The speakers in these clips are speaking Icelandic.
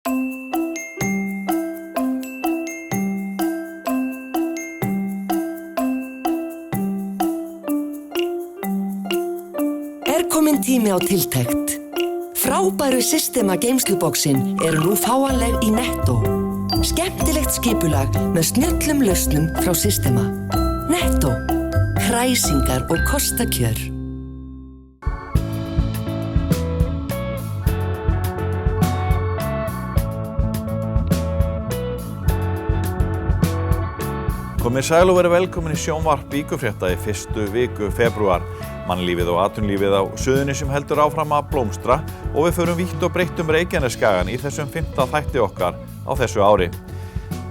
Kominn tími á tiltekt. Frábæru Systema geymsluboxin eru nú fáanleg í Netto. Skemmtilegt skipulag með snjöllum lausnum frá Systema. Netto. Kræsingar og kostakjör. Komið sæl og verið velkomin í sjónvarp Víkurfrétta í fyrstu viku febrúar. Mannlífið og atvinnulífið á Suðurnesjum heldur áfram að blómstra og við förum vítt og breytt Reykjanesskagann í þessum 5. þætti okkar á þessu ári.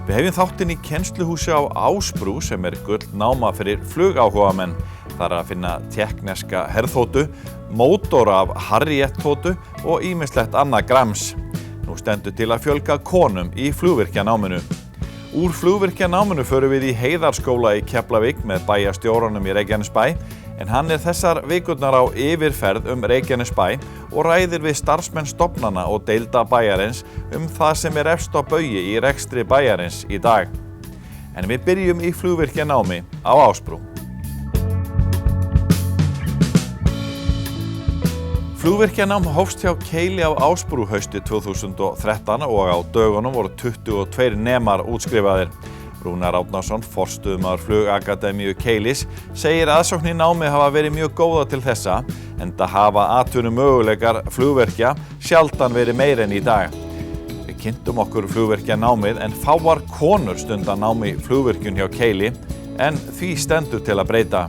Við hefjum þáttinn í kennsluhúsi á Ásbrú sem gullnáma fyrir flugáhugamenn. Þar að finna tékkneska herþotu, mótora af Harriet-þotu og ýmislegt annað grams. Nú stendur til að fjölga konum í flugvirkjanáminu. Úr flugvirkjanáminu förum við í Heiðarskóla í Keflavík með bæjarstjóranum í Reykjanesbæ, en hann þessar vikurnar á yfirferð Reykjanesbæ og ræðir við starfsmenn stofnana og deilda bæjarins það sem efst á baugi í rekstri bæjarins í dag. En við byrjum í flugvirkjanámi á Ásbrú. Flugvirkjanám hófst hjá Keili á Ásbrú haustið 2013 og á dögunum voru 22 nemar útskrifaðir. Rúnar Árnason, forstöðumaður Flugakademíu Keilis, segir aðsókn í námið hafa verið mjög góða til þessa, enda hafa atvinnumöguleikar flugvirkja sjaldan verið meiri en í dag. Við kynntum okkur flugvirkjanámið en fáar konur stunda námi flugvirkjun hjá Keili, en því stendur til að breyta.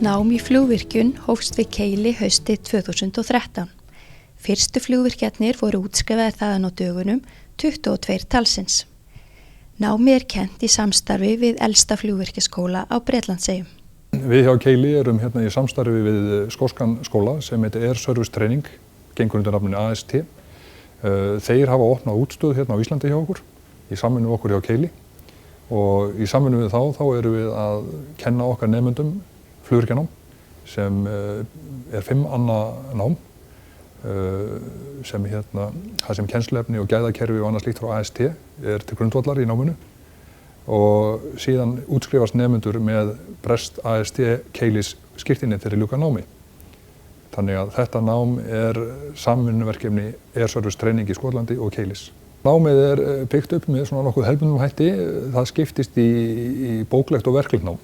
Nám í flugvirkjun hófst við Keili haustið 2013. Fyrstu flugvirkjarnir voru útskrifaðir þaðan á dögunum, 22 talsins. Námið kennt í samstarfi við elsta flugvirkjaskóla á Bretlandseyjum. Við hjá Keili erum hérna í samstarfi við skoskan skóla sem heitir Air Service Training, gengur undir nafninu AST. Þeir hafa opnað útstöð hérna á Íslandi hjá okkur, í samvinnu við okkur hjá Keili. Og í samvinnu við þá erum við að kenna okkar nemendum flugvirkjanám sem 5 annað nám. Það sem kennsluefni og gæðakerfi og annað slíkt frá AST til grundvallar í náminu og síðan útskrifast nemendur með brest AST Keilis skírteini þegar þeir ljúka námi. Þannig að þetta nám samvinnuverkefni Air Service Training í Skotlandi og Keilis. Námið byggt upp með svona nokkuð hefðbundnum hætti. Það skiptist í bóklegt og verklegt nám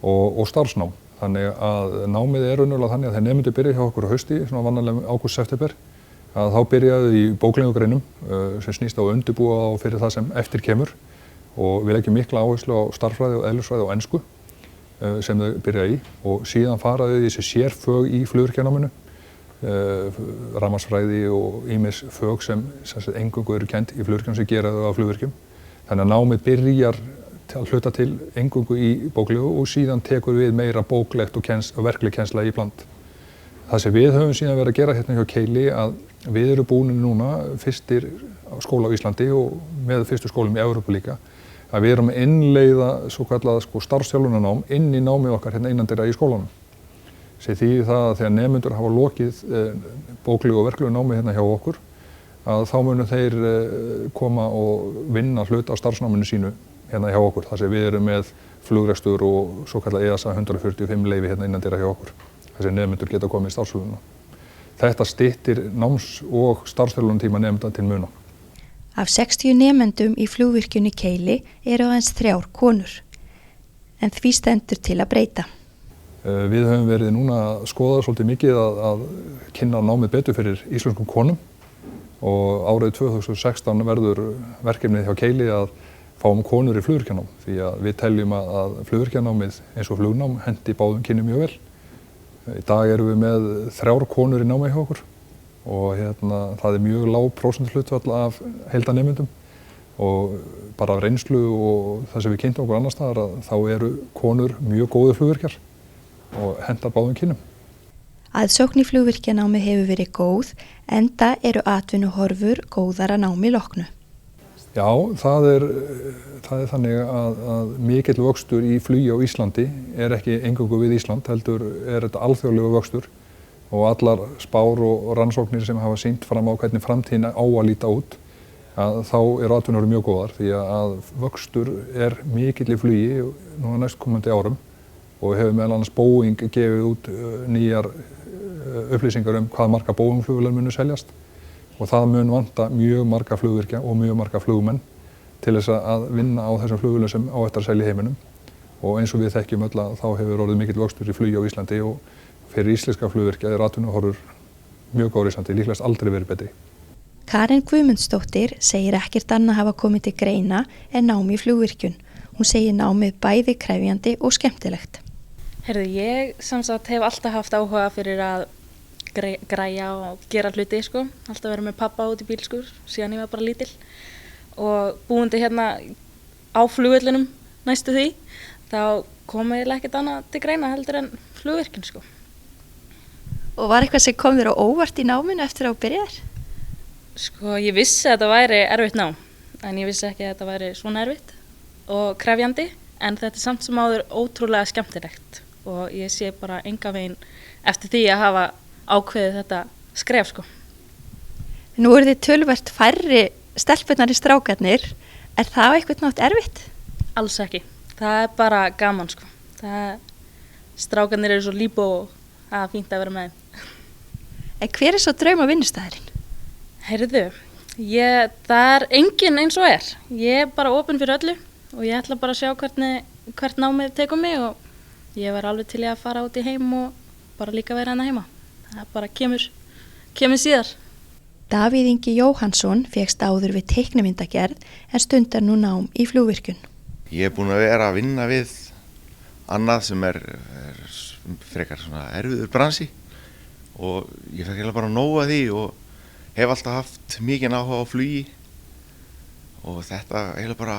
og starfsnám. Þannig að námið raunverulega þannig að þegar nemendur byrja hjá okkur á hausti, svona vanalega ágúst-september, að þá byrjaðu í bóklegu greinum sem snýst á að undirbúa þá fyrir það sem eftir kemur og við leggjum mikla áherslu á starffræði og eðlisfræði og ensku sem þau byrja í og síðan fara þau í þessi sérfög í flugvirkjanáminu, rafmagnsfræði og ýmis fög sem eingöngu eru kennd í flugvirkjum sem gera þau á flugvirkjum. Þannig að námið byrjar að hluta til eingöngu í bóklegu og síðan tekur við meira bóklegt og verkleg kennsla í bland. Það sem við höfum síðan verið að gera hérna hjá Keili að við erum búin núna fyrstir skóla á Íslandi og með fyrstu skólum í Evrópu líka, að við erum að innleiða svo kallað starfsþjálfunarnám inn í námið okkar hérna innandyra í skólanum. Sem þýðir það að þegar nemendur hafa lokið bóklegu og verklegu námið hérna hjá okkur, að þá munu þeir koma og vinna hlut á starfsnáminu sínu hérna hjá okkur, þar sem við erum með flugrekstur og svo kallað EASA 145 leyfi hérna innandyra hjá okkur, þar sem nemendur geta komið í starfsfluguna. Þetta styttir náms- og starfsþjálfunartíma nemenda til muna. Af 60 nemendum í flugvirkjunni Keili aðeins 3 konur, en því stendur til að breyta. Við höfum verið núna að skoða svolítið mikið að kynna námið betur fyrir íslenskum konum og árið 2016 verður verkefnið hjá Keili að fáum konur í flugvirkjanám því að við teljum að flugvirkjanámið eins og flugnám hendi báðum kynjum mjög vel. Í dag erum við með 3 konur í námi hjá okkur og það mjög lág prósentuhlutfall af heildarnemendum og bara af reynslu og það sem við kynntum okkur annars staðar að þá eru konur mjög góðir flugvirkjar og hendar báðum kynjum. Aðsókn í flugvirkjanámi hefur verið góð, enda eru atvinnuhorfur góðar að námi loknu. Já, það er þannig að mikill vöxtur í flugi á Íslandi ekki eingöngu við Ísland, heldur þetta alþjóðlegu vöxtur og allar spár og rannsóknir sem hafa sýnt fram á hvernig framtíðin á að líta út að þá atvinnur mjög góðar því að vöxtur mikill í flugi nú á næstkomandi árum og hefur meðal annars Boeing gefið út nýjar upplýsingar hvað marga Boeing-flugvélar munu seljast og það mun vanta mjög marga flugvirkja og mjög marga flugmenn til þess að vinna á þessum flugvélum sem á eftir að selja í heiminum og eins og við þekkjum öll að þá hefur orðið mikill vöxtur í flugi á Íslandi og fyrir íslenska flugvirkja atvinnuhorfur mjög góðar í Íslandi, líklegast aldrei verið betri. Karen Guðmundsdóttir segir ekkert annað hafa komið til greina en nám í flugvirkjun. Hún segir námið bæði krefjandi og skemmtilegt. Heyrðu, ég samsagt hef alltaf haft áhuga fyrir að græja og gera hluti, sko. Alltaf verið með pappa út í bílskur, síðan ég var bara lítil. Og búandi hérna á flugvellinum næstu því, þá kom eiginlega ekkert annað til greina heldur en flugvirkjun, sko. Og var eitthvað sem kom þér á óvart í náminu eftir að byrja þér? Sko, ég vissi að þetta væri erfitt nám, en ég vissi ekki að þetta væri svona erfitt og krefjandi, en þetta er samt sem áður ótrúlega skemmtilegt og ég sé bara enga veginn eftir því að hafa ákveðið þetta skref, sko. Nú eru þið töluvert færri stelpurnar í strákarnir. Er það eitthvað nátt erfitt? Alls ekki. Það er bara gaman, sko. Strákarnir eru svo líbó og það er fínt að vera með þeim. En hver er svo drauma vinnustæðurinn? Heyrðu, það er enginn eins og er. Ég er bara opin fyrir öllu og ég ætla bara að sjá hvert námið tekur mig og ég var alveg til að fara út í heim og bara líka vera hana heima. Það bara kemur síðar. Davíð Ingi Jóhannsson fékkst áður við teiknimyndagerð en stundar nú nám í flugvirkjun. Ég er búinn að vera að vinna við annað sem er frekar svona erfiður bransi og ég fekk eiginlega bara nóg af því og hef alltaf haft mikinn áhuga á flugi og þetta eiginlega bara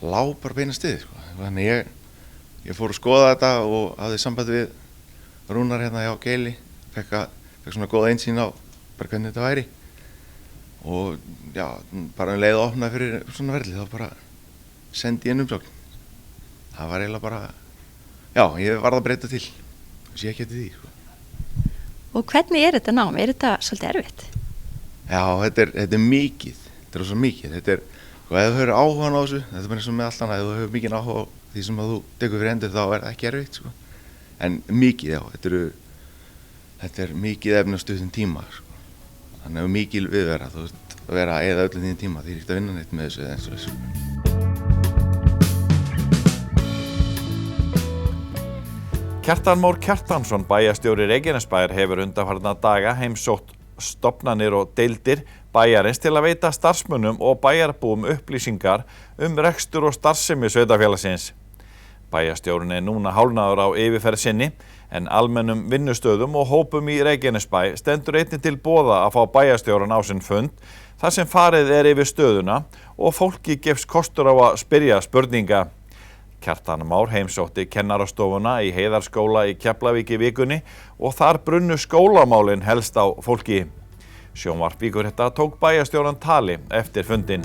lá bara beina stiði, sko. Þannig ég fór að skoða þetta og hafði samband við Rúnar hérna hjá Geili, fekk svona góða einsýn á bara hvernig þetta væri og já, bara leið að opna fyrir svona ferli þá bara sendi ég inn umsókn. Það var eiginlega bara, já, ég varð að breyta til og sé ekki eftir því, sko. Og hvernig er þetta nám? Er þetta svolítið erfitt? Já, þetta er mikið, þetta er svo mikið, ef þú hefur áhugan á þessu, þetta er bara eins og með allt annað, ef þú hefur mikinn áhuga á því sem þú tekur fyrir hendur þá er það ekki erfitt, sko. En mikið, já, þetta er mikið efni á stuttum tíma, sko. Þannig að mikil viðvera, þú veist, að vera að eyða öllum þínum tíma, því ekkert að vinna neitt með þessu eða eins og þessu. Kjartan Már Kjartansson, bæjarstjóri Reykjanesbæjar, hefur undanfarna daga heimsótt stofnanir og deildir bæjarins til að veita starfsmönnum og bæjarbúum upplýsingar rekstur og starfsemi sveitarfélagsins. Bæjarstjórinn er núna hálfnaður á yfirferð sinni en almennum vinnustöðum og hópum í Reykjanesbæ stendur einnig til boða að fá bæjarstjóran á sinn fund þar sem farið er yfir stöðuna og fólki gefst kostur á að spyrja spurninga. Kjartan Már heimsótti kennarastofuna í Heiðarskóla í Keflavík í vikunni og þar brunnu skólamálin helst á fólki. Sjónvarp Víkurfrétta tók bæjarstjóran tali eftir fundinn.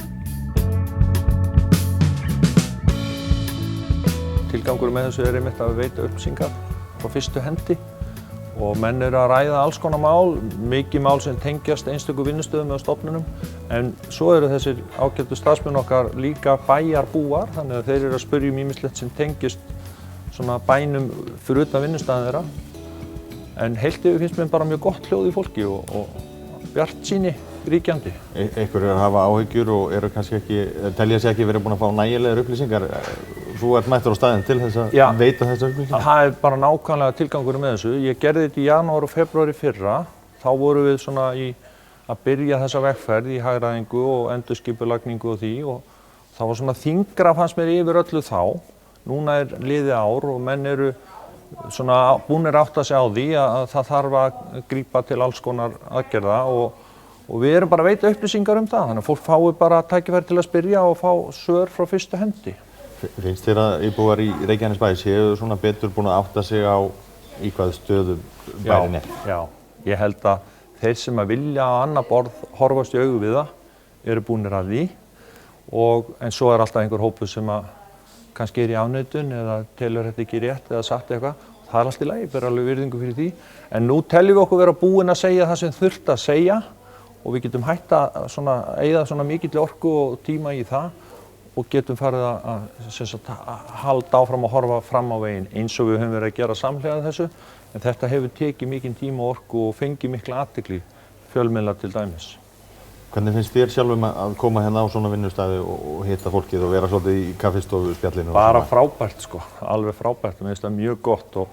Tilgangur með þessu er einmitt að veita upplýsingar frá fyrstu hendi og menn eru að ræða alls konar mál, mikið mál sem tengjast einstöku vinnustöðum eða stofnunum en svo eru þessir ágætu starfsmenn okkar líka bæjarbúar þannig að þeir eru að spyrja ýmislegt sem tengist svona bænum fyrir utan vinnustæðin þeirra en heilt yfir finnst mér bara mjög gott hljóð í fólki og bjartsýni ríkjandi. Einhverjir eru að hafa áhyggjur og eru kannski ekki, telja sig ekki verið búin að fá nægilegar upplýsingar. Þú ert mættur á staðinn til þess að veita þessar upplýsingar? Það er bara nákvæmlega tilgangur með þessu. Ég gerði þetta í janúar og febrúar í fyrra. Þá vorum við svona að byrja þessa vegferð í hagræðingu og endurskipulagningu og því og það var svona þyngra fannst mér yfir öllu þá. Núna er liðið ár og menn eru svona búnir átt að segja á því að það þarf að grípa til alls konar aðgerða og við erum bara að veita upplýsingar það. Þannig að fólk fái bara tækifæri til að spyrja og fá svör frá fyrstu hendi. Finnst þér að íbúar í Reykjanesbæ séu svona betur búin að átta sig á í hvað stöðu bærin er? Já, ég held að þeir sem að vilja á annað borð horfast í augu við það eru búnir að því en svo er alltaf einhver hópur sem að kannski er í afneitun eða telur þetta ekki rétt eða sagt eitthvað. Það er allt í lagi, ber alveg virðingu fyrir því. En nú teljum við okkur vera búin að segja það sem þurft að segja og við getum hætt að eyða svona mikill orku og tíma í það og getum farið að halda áfram að horfa fram á veginn eins og við höfum verið að gera samhliða þessu, en þetta hefur tekið mikinn tíma og orku og fengið mikla athygli fjölmiðla til dæmis. Hvernig finnst þér sjálfum að koma hérna á svona vinnustæði og hitta fólkið og vera svolítið í kaffistofu spjallinu? Bara frábært sko, alveg frábært, mér finnst það mjög gott og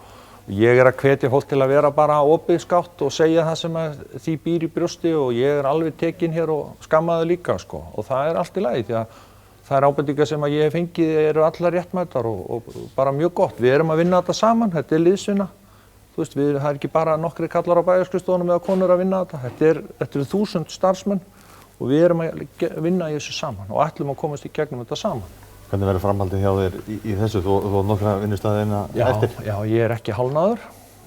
ég að hvetja fólk til að vera bara opið skátt og segja það sem því býr í brjósti og ég alveg tekinn hér og skammaður líka sko og það allt í lagi því að þær ábendingar sem ég hef fengið eru allar réttmætar og bara mjög gott. Við erum að vinna þetta saman, þetta liðsvinna. Þú veist, það ekki bara nokkrir kallar á bæjarskrifstofunum eða konur að vinna þetta. Þetta eru 1000 starfsmenn og við erum að vinna í þessu saman og ætlum að komast í gegnum þetta saman. Hvernig verður framhaldið hjá þér í þessu? Þú nokkra vinnustæði eftir? Já, ég ekki hálfnaður.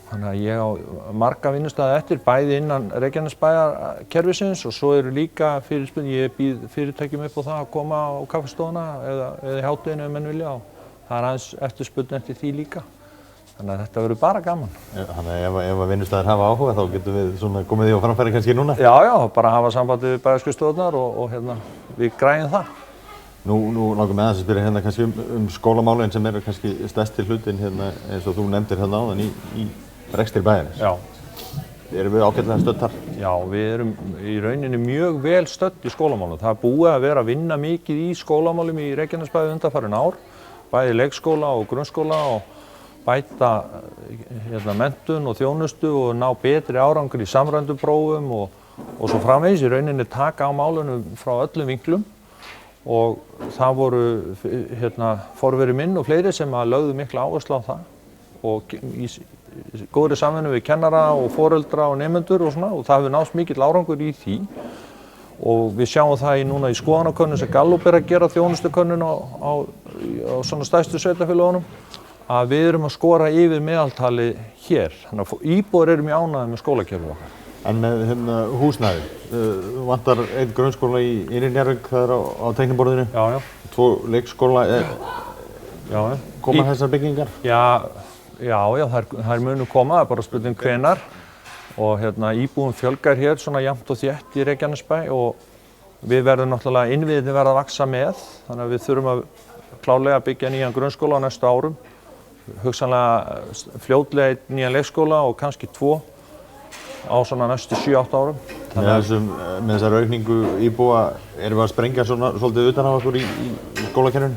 Þannig að ég á marga vinnustæði eftir, bæði innan Reykjanesbæjarkerfisins og svo eru líka fyrirspurn, ég býð fyrirtækjum upp á það að koma á kaffistofuna eða í hádeginu ef menn vilja og það aðeins eftirspurn eftir því líka. Þannig að þetta verður bara gaman. Þannig að ef vinnustæðir hafa áhuga þá getum við svona komið því á framfæri kannski núna? Já, bara hafa sambandi við bæjarskrifstofurnar og við græjum það. Nú langar mig aðeins að spyrja hérna kannski skólamálin sem eru kannski stærsti hlutin hérna eins og þú nefndir hérna áðan í rekstri bæjarins. Já. Erum við ágætlega stödd þar? Já, við erum í rauninni mjög vel stödd í skólamálum. Það búið að vera að vinna mikið í skólamálum í Reykjanesbæ undanfarin ár, bæði leikskóla og grunnskóla og bæta menntun og þjónustu og ná betri árangur í samræmdum prófum og svo framvegis í rauninni taka á málunum frá öllum vinklum og það voru forveri minn og fleiri sem lögðu mikla áherslu á það og í góðri samvinnu við kennara og foreldra og nemendur og svona og það hefur náðst mikill árangur í því og við sjáum það núna í skoðanakönnun sem Gallup að gera þjónustukönnun á svona stærstu sveitarfélögunum að við erum að skora yfir meðaltali hér. Þannig að íbúar eru mjög ánægðir með skólakerfið okkar. En með húsnæði, vantar einn grunnskóla í Njarðvík, það á teikniborðinu? Já. 2 leikskóla, koma þessar byggingar? Já, þær munu koma, það bara spurning hvenær og íbúum fjölgar hér svona jafnt og þétt í Reykjanesbæ og við verðum náttúrulega innviðirnir verða að vaxa með, þannig að við þurfum að klárlega byggja nýjan grunnskóla á næstu árum, hugsanlega fljótlega nýjan leikskóla og kannski 2 á svona næstu 7-8 árum. Með þessar aukningu íbúa, erum við að sprengja svolítið utan á okkur í skólakerfinu?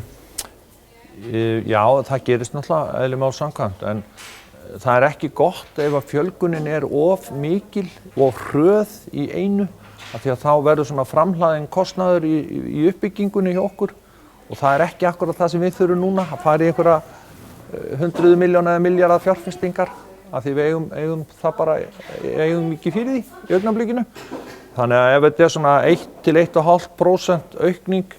Já, það gerist náttúrulega eðli máls samkvæmt, en það ekki gott ef að fjölgunin of mikil og hröð í einu, af því að þá verður svona framhlaðinn kostnaður í uppbyggingunni hjá okkur og það ekki akkurat það sem við þurfum núna, að fara í einhverja 100 milljóna eða milljarða fjárfestingar. Af því við eigum það bara, eigum ekki fyrir því í augnablikinu. Þannig að ef þetta svona 1–1,5% aukning,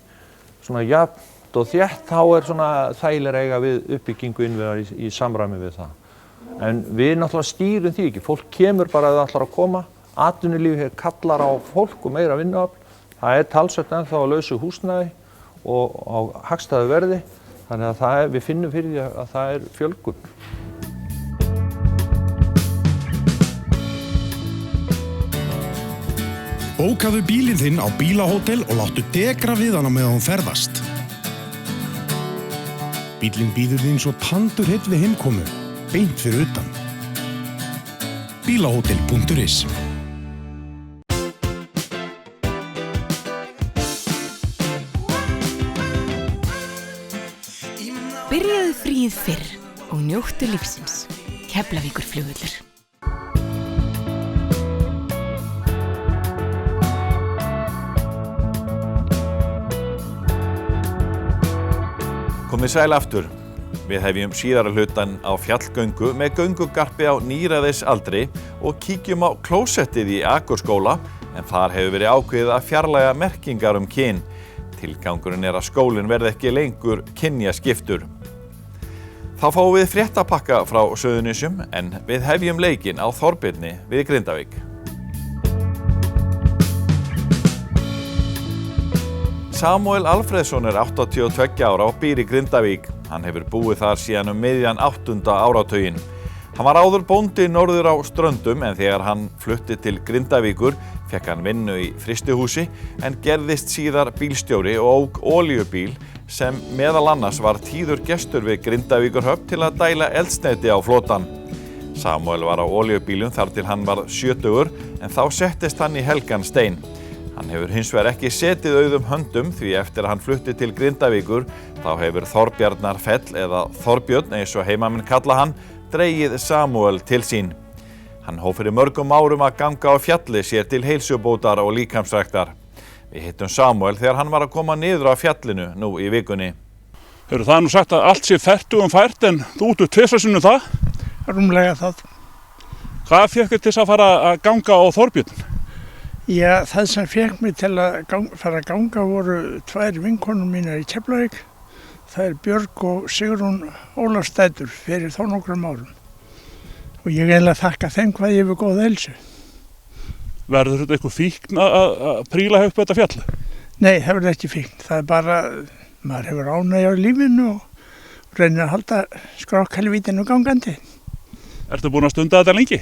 svona jafnt og þétt, þá svona þægilega eiga við uppbyggingu innviðar í samræmi við það. En við náttúrulega stýrum því ekki, fólk kemur bara að það ætlar að koma, atvinnulífið kallar á fólk og meira vinnuafl, það talsvert ennþá að lausu húsnæði og á hagstæðu verði, þannig að við finnum fyrir því að það fjölgun. Bókaðu bílinn þinn á bílahótel og láttu degra við hann á meðan hún ferðast. Bíllinn bíður þín svo tandurheill við heimkomu, beint fyrir utan. Bílahótel.is Byrjaðu fríið fyrr og njóttu lífsins. Keflavíkurflugvöllur. Komið sæl aftur. Við hefjum síðara hlutan á fjallgöngu með göngugarpi á níræðisaldri og kíkjum á klósettið í Akurskóla en þar hefur verið ákveðið að fjarlæga merkingar kyn. Tilgangurinn að skólinn verði ekki lengur kynjaskiptur. Þá fáum við fréttapakka frá Suðurnesjum en við hefjum leikinn á Þorbirni við Grindavík. Samuel Alfreðsson 82 ára og býr í Grindavík. Hann hefur búið þar síðan miðjan 8. áratuginn. Hann var áður bóndi norður á Ströndum en þegar hann flutti til Grindavíkur Fekk hann vinnu í frystihúsi en gerðist síðar bílstjóri og ók olíubíl sem meðal annars var tíður gestur við Grindavíkurhöfn til að dæla eldsneyti á flotann. Samuel var á olíubílum þar til hann var 70 en þá settist hann í helgan stein. Hann hefur hins vegar ekki setið auðum höndum því eftir að hann flutti til Grindavíkur þá hefur Þorbjarnarfell eða Þorbjörn eins og heimamenn kalla hann dregið Samuel til sín. Hann hóf fyrir mörgum árum að ganga á fjalli sér til heilsubótar og líkamsræktar. Við hittum Samuel þegar hann var að koma niður á fjallinu nú í vikunni. Það er nú sagt að allt sé fertugum fært en þú út 2 sinnum það? Rúmlega það. Hvað fékk þig til að fara að ganga á Þorbjörn? Já, það sem fékk mig til að fara að ganga voru 2 vinkonur mínar í Keflavík. Það er Björg og Sigrún Ólafsdætur fyrir þó nokkrum árum. Og ég eiginlega þakka þeim hvað ég hefur góða heilsu. Verður þetta eitthvað fíkn að príla upp þetta fjall? Nei, það verður ekki fíkn. Það er bara, maður hefur ánægja á lífinu og reynir að halda skrokkhelvítinu gangandi. Ertu búin að stunda þetta lengi?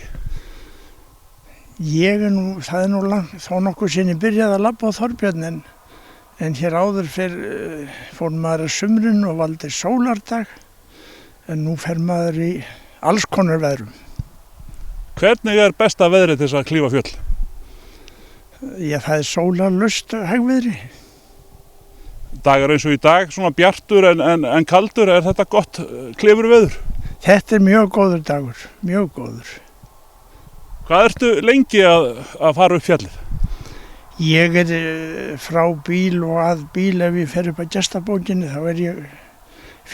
Það er nú langt, þó nokkuð sinni byrjaði að labba á Þorbjörn en hér áður fór maður að sumrinu og valdi sólardag en nú fer maður í alls konar veðrum. Hvernig er besta veðrið til þess að klífa fjöll? Já, það er sólarlaust hægviðri. Dagar eins og í dag, svona bjartur en kaldur, er þetta gott klifurveður? Þetta er mjög góður dagur, mjög góður. Hvað ertu lengi að fara upp fjallið? Ég er frá bíl og að bíl ef ég fer upp að gestabókinni, þá er ég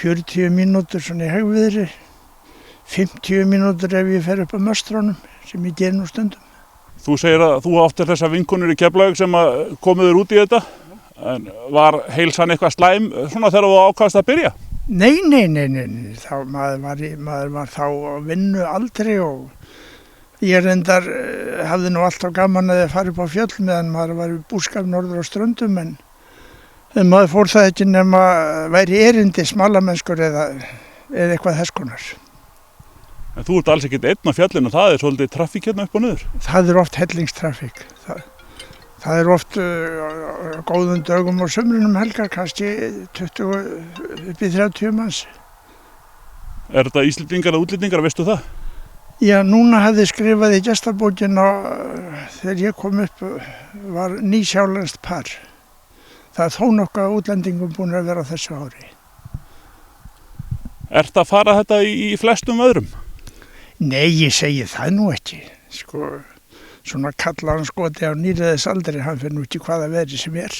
40 mínútur svona í hægviðri. 50 mínútur ef ég fer upp að möstrónum sem ég ger nú stundum. Þú segir að þú áttir þessa vinkonur í Keflavík sem komuður út í þetta en var heilsan eitthvað slæm svona þegar þú ákvaðst að byrja? Nei. Maður var þá að vinnu aldrei og ég reyndar hafði nú alltaf gaman að fara upp á fjöll meðan maður var í búskap norður á Ströndum en maður fór það ekki nema væri erindi smalamennskur eða eitthvað þess konar. En þú ert alls ekkert einn á fjallinu, það er svolítið traffík hérna upp og niður? Það er oft hellingstraffík. Það er oft góðum dögum og sumrinum helgar, kannski 20 upp í 30 manns. Er þetta Íslendingar eða útlendingar, veistu það? Já, núna hefði skrifað í gestabókin þegar ég kom upp var nýsjálenskt par. Það er þó nokkuð útlendingum búin að vera á þessu ári. Ertu að fara þetta í flestum öðrum? Nei, ég segi það nú ekki. Svona kallar skoti á nýræðisaldri, hann fyrir nú ekki hvaða veðri sem er.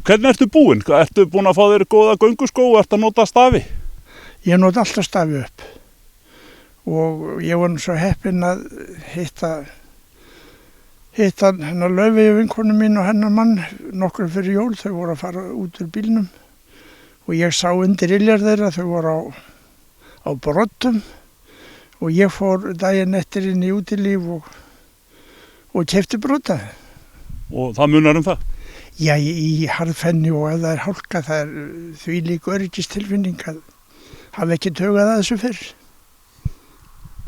Hvernig ertu búinn? Ertu búinn að fá þér góða gönguskó og ertu að nota stafi? Ég nota alltaf stafi upp. Og ég var nú svo heppinn að hitta hennar Laufey vinkonu mín og hennar mann nokkur fyrir jól. Þau voru að fara út úr bílnum. Og ég sá undir iljar þeirra, þau voru á broddum og ég fór daginn eftir inn í útilíf og keypti brodda. Og það munar það? Já, í harðfenni og ef það er hálka, það er þvílík öryggistilfinning að hafa ekki tugað að þessu fyrr.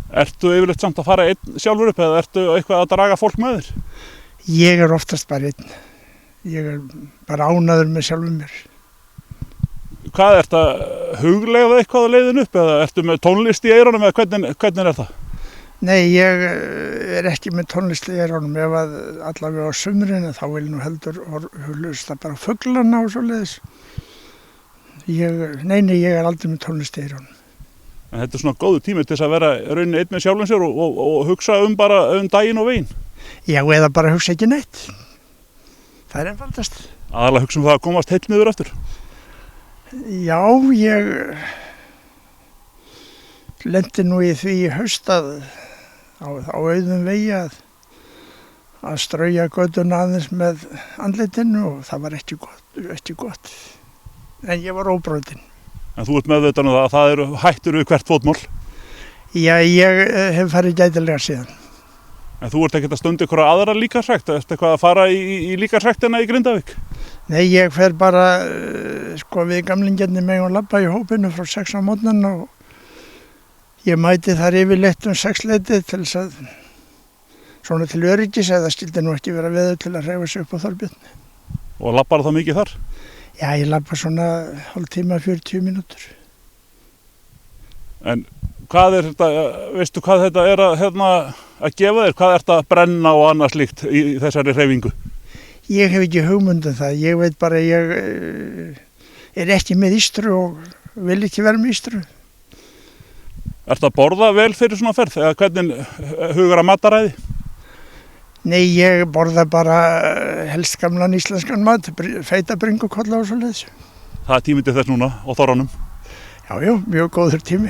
Ertu yfirleitt samt að fara einn sjálfur upp eða ertu eitthvað að draga fólk með þér? Ég er oftast bara einn. Ég er bara ánæður með sjálfum mér. Hvað, ertu að hugleiða eitthvað á leiðin upp eða ertu með tónlist í eyrunum eða hvernig er það? Nei, ég er ekki með tónlist í eyrunum. Ef að allavega á sumrinu þá vil nú heldur hlusta bara fuglana og svoleiðis. Nei, ég er aldrei með tónlist í eyrunum. En þetta er svona góðu tími til þess að vera rauninni einn með sjálfum sér og hugsa bara daginn og veginn? Já, eða bara hugsa ekki neitt. Það er einfaldast. Aðalega hugsa það að komast heill niður aftur? Já, ég lenti nú í því í haust á auðum vegi að strauja götuna aðeins með andlitinu og það var ekki gott. En ég var óbrotinn. En þú ert meðvitaður um að það eru hættur við hvert fótmál? Já, ég hef farið gætilega síðan. En þú ert ekkert að stunda ykkur aðra líkamsrækt? Ertu eitthvað að fara í líkamsræktina í Grindavík? Nei, ég fer bara, við gamlingarnir megum labba í hópinu frá 6 á morgnana og ég mæti þar yfirleitt 6 leytið til þess að svona til öryggis eða skildi nú ekki vera veður til að hreyfa sig upp á Þorbjörn. Og labbar það mikið þar? Já, ég labba svona hálftíma, 40 mínútur. En hvað þetta, veistu hvað þetta að gefa þér? Hvað ert að brenna og annað slíkt í þessari hreyfingu? Ég hef ekki hugmynd það. Ég veit bara að ég er ekki með ístru og vil ekki vera með ístru. Ertu að borða vel fyrir svona ferð? Eða hvernig hugar að mataræði? Nei, ég borða bara helst gamlan íslenskan mat, feita bringukolla og svoleiðis. Það tími til þess núna á þorranum? Já, mjög góður tími.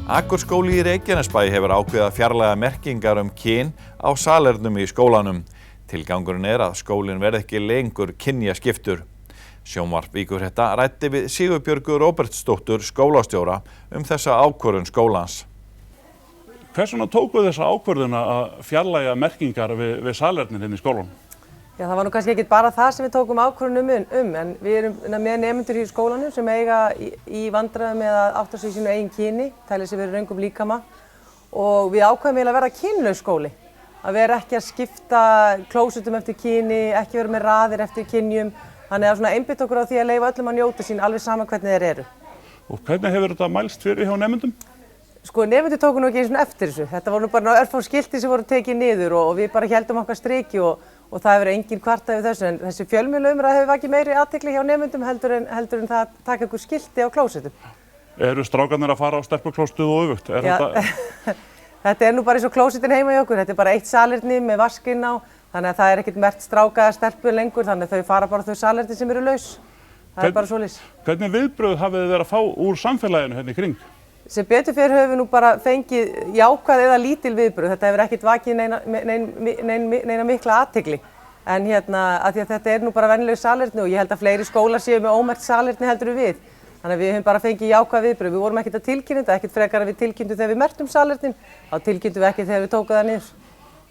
Akurskóli í Reykjanesbæ hefur ákveðið að fjarlæga merkingar kyn á salernum í skólanum. Tilgangurinn að skólinn verði ekki lengur kynjaskiptur. Sjónvarp Víkurfrétta ræddi við Sigurbjörgu Róbertsdóttur skólastjóra þessa ákvörðun skólans. Hvers vegna tókuð þessa ákvörðun að fjarlæga merkingar við salernin í skólanum? Já, það var nú kannski ekki bara það sem við tókum ákvörðun en við erum með nemendur í skólanum sem eiga í vandræðum með að átta sig í sínu eigin kyni, tælið sem verið röngum líkama og við ákveðum að vera kynlaus skóli. Að vera ekki að skipta klósettum eftir kyni, ekki vera með raðir eftir kynjum, þannig að einbytta okkur á því að leyfa öllum að njóta sín alveg sama hvernig þeir eru. Og hvernig hefur þetta mælst fyrir hjá nemendum? Sko, nemendur tóku nú ekki eins og eftir þessu. Þetta voru nú bara örfá skilti sem voru tekið niður og við bara héldum okkar striki og það hefur engin kvarta yfir þessu. En þessi fjölmiðlaumræða hefur vakið meiri athygli hjá nemendum heldur en það taka ykkur skilti á klósettum. Eru strákarnir að fara á stelpuklósettið og öfugt? Þetta nú bara eins og klósettin heima hjá okkur. Þetta bara eitt salerni með vaskinn á. Þannig að það ekkert mert stráka eða stelpu lengur. Þannig að þau fara bara þau salerni sem eru laus. Það bara svoleiðis. Hvernig viðbrögð hafið þið verið að fá úr samfélaginu hérna í kring? Sem betur fyrir höfum við nú bara fengið jákvæð eða lítil viðbrögð. Þetta hefur ekkert vakið neina mikla athygli. En af því að þetta nú bara venjuleg salerni og ég held að fleiri skólar séu með ómerkt salerni heldur við. Þannig að við höfum bara fengið jákvæð viðbrögð. Við vorum ekkert að tilkynna þetta, ekkert frekar að við tilkynntum þegar við merktum salernin. Þá tilkynntum við ekki þegar við tókum það niður.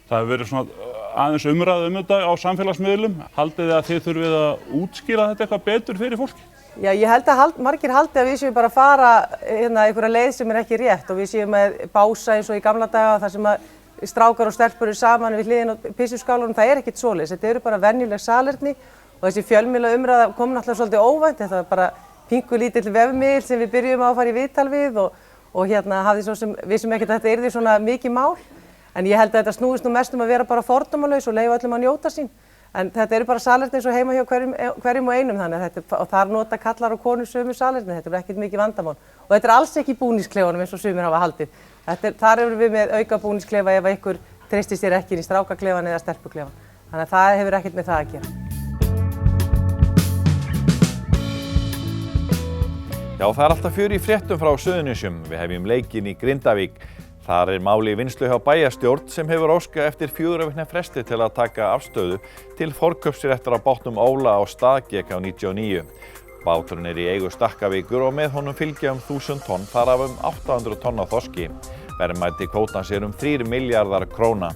Það hefur verið svona aðeins umræða þetta á samfélagsmiðlum. Haldið þið að þið þurfið að útskýra þetta eitthvað betur fyrir fólki? Já, ég held að margir haldi að við séum bara að fara einhverja leið sem ekki rétt og við séum með bása eins og í gamla daga þar sem að strákar og stelpur eru saman við hliðin á pissuskálanum. Það er ekkert svoleiðis. Þetta eru bara venjuleg salerni og þessi fjölmiðla umræða kom náttúrulega svolítið óvænt. Þetta var bara pingu lítill vefmiðl sem við byrjum á að fara í viðtal við og hafði svo sem við sem ekkert að þetta yrði svona mikið mál. En ég held að þetta snúist nú mest að vera bara fordómalaus og leyfa öllum að njóta sín. En þetta eru bara salerni eins og heima hjá hverjum og einum þannig og þar nota kallar og konur sömu salerni, þetta er ekkert mikið vandamál. Og þetta er alls ekki í búningsklefanum eins og sumir hafa haldið. Þar erum við með auka búningsklefa ef einhver treystir sér ekki inn í strákaklefan eða stelpuklefan. Þannig að það hefur ekkert með það að gera. Já, það er alltaf fjör í fréttum frá Suðurnesjum. Við hefjum leikinn í Grindavík. Þar máli í vinnslu hjá bæjarstjórn sem hefur óskað eftir 4 vikna fresti til að taka afstöðu til forkaupsréttar á bátnum Óla á Staðgek á 99. Báturinn í eigu Stakkavíkur og með honum fylgja 1000 tonn, þar af 800 tonn af þorski. Verðmæti kvótans 3 milljarðar króna.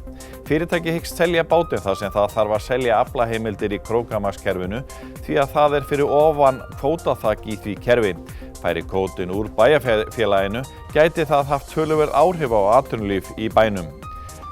Fyrirtæki hyggst selja bátinn þar sem það þarf að selja aflaheimildir í krókamakskerfinu því að það fyrir ofan kvótaþak í því kerfi. Færi kvótinn úr bæjarfélaginu gæti það haft töluverð áhrif á atvinnulíf í bænum.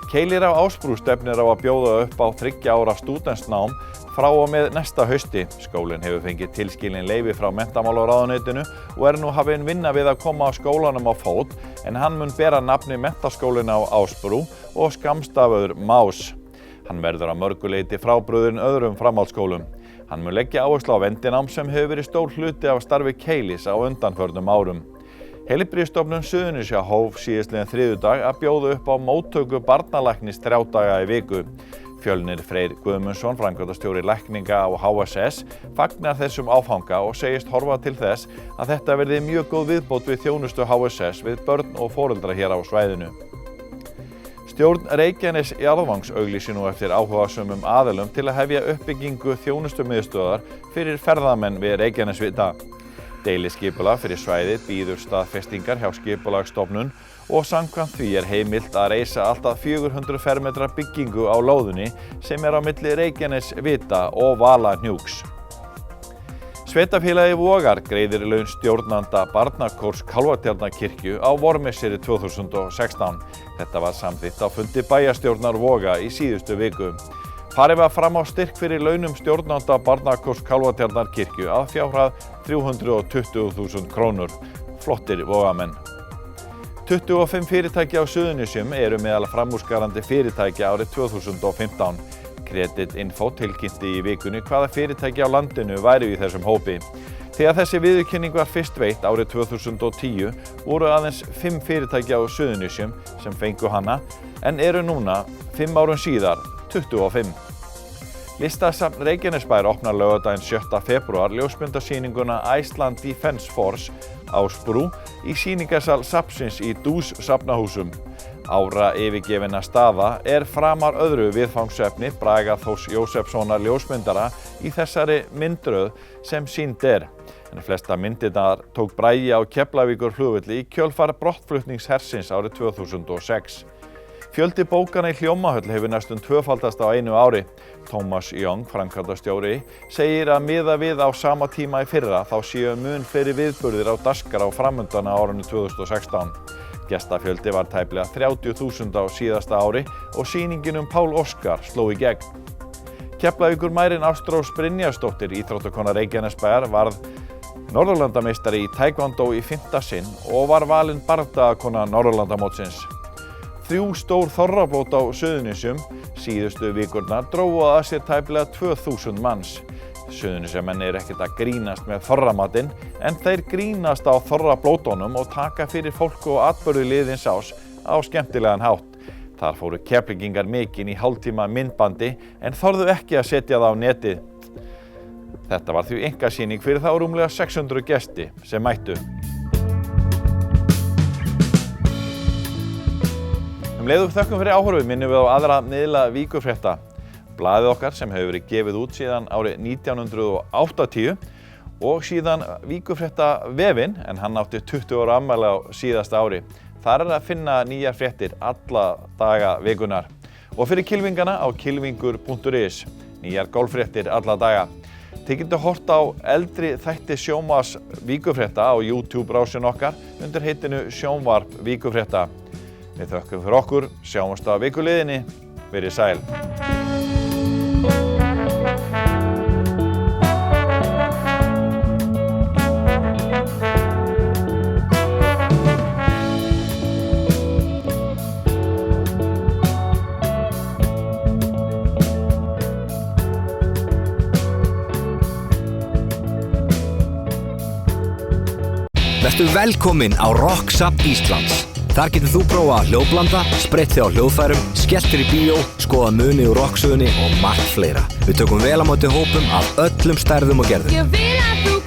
Keilir á Ásbrú stefnir á að bjóða upp á 3 ára stúdentsnám frá og með næsta hausti. Skólinn hefur fengið tilskilin leyfi frá menntamálaráðuneytinu og nú hafin vinna við að koma á skólanum á fót en hann mun bera nafni Menntaskólinn á Ásbrú og skammstafur MÁS. Hann verður að mörgu leyti frábrugðinn öðrum framhaldsskólum. Hann mun leggja áherslu á vendinám sem hefur verið stór hluti af starfi Keilis á undanförnum árum. Heilbrigðisstofnun Suðurnesja hóf síðastliðinn þriðjudag að bjóða upp á móttöku barnalæknis 3 daga í viku. Fjölnir Freyr Guðmundsson, framkvæmdastjóri lækninga á HSS, fagnar þessum áfanga og segist horfa til þess að þetta verði mjög góð viðbót við þjónustu HSS við börn og foreldra hér á svæðinu. Stjórn Reykjanes jarðvangs auglýsir nú eftir áhugasömum aðilum til að hefja uppbyggingu þjónustumiðstöðvar fyrir ferðamenn við Reykjanesvita. Deiliskipulag fyrir svæðið bíður staðfestingar hjá Skipulagsstofnun og samkvæmt því heimilt að reisa allt að 400 fermetra byggingu á lóðinni sem á milli Reykjanesvita og Valahnjúks. Sveitarfélagið Vogar greiðir laun stjórnanda barnakórs Kálfatjarnarkirkju á vormisseri 2016. Þetta var samþykkt á fundi bæjarstjórnar Voga í síðustu viku. Farið var fram á styrk fyrir launum stjórnanda barnakórs Kálfatjarnarkirkju að fjárhæð 320.000 krónur. Flottir Vogamenn. 25 fyrirtæki á Suðurnesjum eru meðal framúrskarandi fyrirtækja árið 2015. Creditinfo tilkynnti í vikunni hvaða fyrirtæki á landinu væru í þessum hópi. Þegar þessi viðurkenning var fyrst veitt árið 2010 voru aðeins 5 fyrirtæki á Suðurnesjum sem fengu hana en eru núna 5 árum síðar 25. Listasafn Reykjanesbær opnar laugardaginn 7. febrúar ljósmyndasýninguna Iceland Defence Force á Sprú í sýningarsal safnsins í Dús safnahúsum. Ára yfirgefinna staða framar öðru viðfangsefni Braga Þórs Jósefssonar ljósmyndara í þessari myndröð sem sýnd En flesta myndirnar tók Bragi á Keflavíkurflugvelli í kjölfar brottflutnings hersins árið 2006. Fjöldi bókana í Hljómahöll hefur næstum tvöfaldast á einu ári. Thomas Young, framkvæmdastjóri, segir að miða við á sama tíma í fyrra þá séu mun fleiri viðburðir á dagskrá framundan á árinu 2016. Gestafjöldi var tæplega 30.000 á síðasta ári og sýningin Pál Óskar sló í gegn. Keflavíkurmærin Ástrós Brynjarsdóttir, íþróttakona Reykjanesbæjar, varð Norðurlandameistari í taekwondo í 5. sinn og var valin bardagakona Norðurlandamótsins. 3 stór þorrablót á Suðurnesjum síðustu vikurnar drógu að sér tæplega 2000 manns. Suðurnesjamenn ekkert að grínast með þorramatinn en þeir grínast á þorrablótunum og taka fyrir fólk og atburði liðins ás á skemmtilegan hátt. Þar fóru Keflvíkingar mikinn í hálftíma myndbandi en þorðu ekki að setja það á netið. Þetta var því einkasýning fyrir þá rúmlega 600 gesti sem mættu. Leiðum þökkum fyrir áhorfið minnum við á aðra miðla Víkurfrétta. Blaðið okkar sem hefur verið gefið út síðan árið 1980 og síðan Víkurfrétta vefinn en hann átti 20 ára afmæli á síðasta ári. Þar að finna nýjar fréttir alla daga vikunar. Og fyrir kylfingana á kylfingur.is. Nýjar golffréttir alla daga. Þið getur hort á eldri þætti sjónvarps Víkurfrétta á YouTube-rásinn okkar undir heitinu Sjónvarp Víkurfrétta. Við þökkum fyrir okkur, sjáumst á vikuliðinni, verið sæl. Vertu velkominn á Rocksafn Íslands. Þar getur þú prófa að hljóðblanda, spreytt þig á hljóðfærum, skellt þér í bíó, skoða muni úr rocksögunni og margt fleira. Við tökum vel á móti hópum af öllum stærðum og gerðum. Ég vil að þú